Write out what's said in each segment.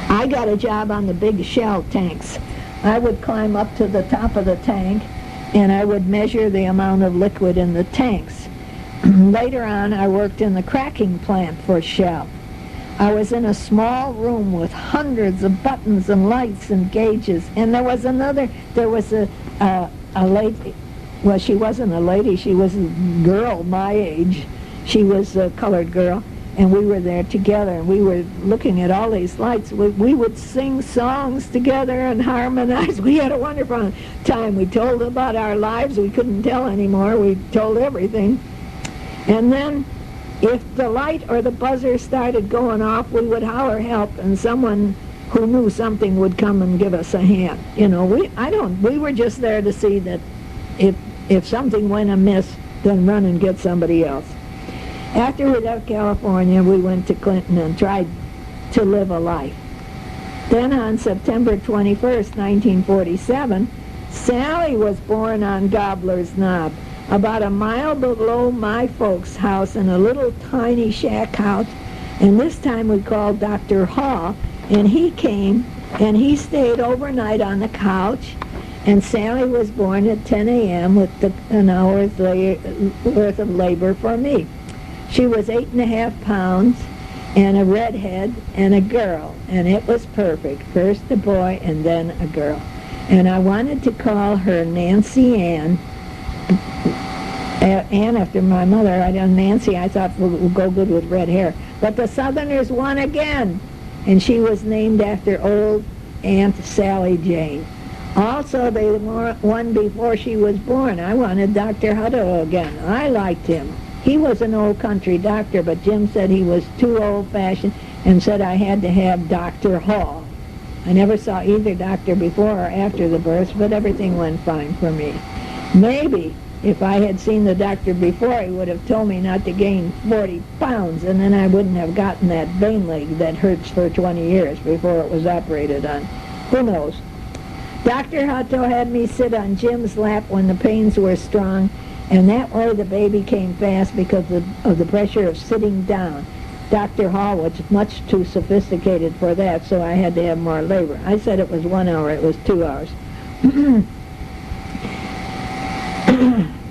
I got a job on the big shell tanks. I would climb up to the top of the tank, and I would measure the amount of liquid in the tanks. Later on, I worked in the cracking plant for Shell. I was in a small room with hundreds of buttons and lights and gauges, and there was a lady. Well, she wasn't a lady, she was a girl my age. She was a colored girl, and we were there together, and we were looking at all these lights. We would sing songs together and harmonize. We had a wonderful time. We told about our lives. We couldn't tell anymore. We told everything. And then, if the light or the buzzer started going off, we would holler help, and someone who knew something would come and give us a hand. You know, we were just there to see that if something went amiss, then run and get somebody else. After we left California, we went to Clinton and tried to live a life. Then on September 21st, 1947, Sally was born on Gobbler's Knob, about a mile below my folks' house in a little tiny shack house. And this time we called Dr. Hall, and he came, and he stayed overnight on the couch, and Sally was born at 10 a.m. with an hour's worth of labor for me. She was 8.5 pounds, and a redhead, and a girl, and it was perfect. First a boy, and then a girl. And I wanted to call her Nancy Ann. Ann after my mother. Nancy, I thought would go good with red hair. But the Southerners won again, and she was named after old Aunt Sally Jane. Also, they won before she was born. I wanted Dr. Hutto again. I liked him. He was an old country doctor, but Jim said he was too old-fashioned and said I had to have Dr. Hall. I never saw either doctor before or after the birth, but everything went fine for me. Maybe if I had seen the doctor before, he would have told me not to gain 40 pounds, and then I wouldn't have gotten that vein leg that hurts for 20 years before it was operated on. Who knows? Dr. Hutto had me sit on Jim's lap when the pains were strong, and that way the baby came fast because of the pressure of sitting down. Dr. Hall was much too sophisticated for that, so I had to have more labor. I said it was 1 hour, it was 2 hours.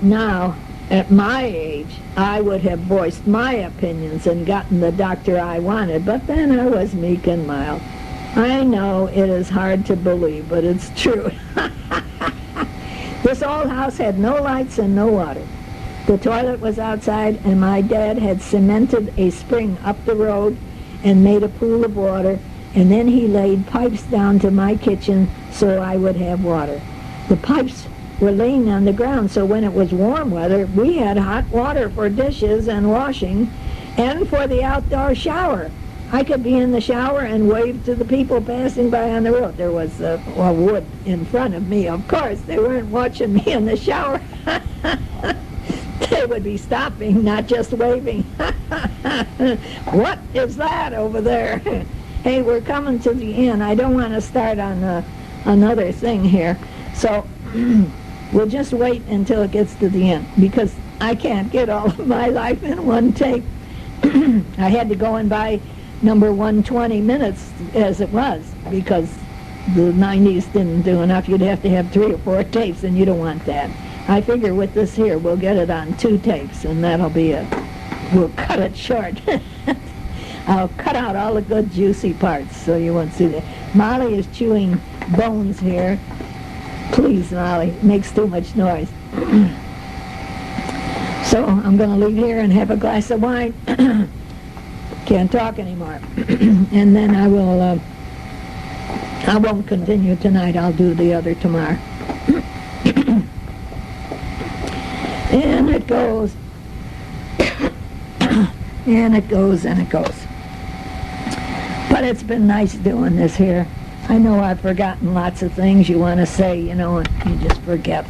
Now, at my age, I would have voiced my opinions and gotten the doctor I wanted, but then I was meek and mild. I know it is hard to believe, but it's true. This old house had no lights and no water. The toilet was outside, and my dad had cemented a spring up the road and made a pool of water, and then he laid pipes down to my kitchen so I would have water. The pipes were laying on the ground, so when it was warm weather, we had hot water for dishes and washing and for the outdoor shower. I could be in the shower and wave to the people passing by on the road. There was wood in front of me, of course. They weren't watching me in the shower. They would be stopping, not just waving. What is that over there? Hey, we're coming to the end. I don't want to start on another thing here. So we'll just wait until it gets to the end, because I can't get all of my life in one tape. I had to go and buy number 120 minutes as it was, because the 90s didn't do enough. You'd have to have 3 or 4 tapes, and you don't want that. I figure with this here, we'll get it on 2 tapes, and that'll be it. We'll cut it short. I'll cut out all the good juicy parts so you won't see that. Molly is chewing bones here. Please, Molly, it makes too much noise. So I'm going to leave here and have a glass of wine. Can't talk anymore. And then I won't continue tonight. I'll do the other tomorrow. And it goes. And it goes and it goes. But it's been nice doing this here. I know I've forgotten lots of things you want to say, and you just forget.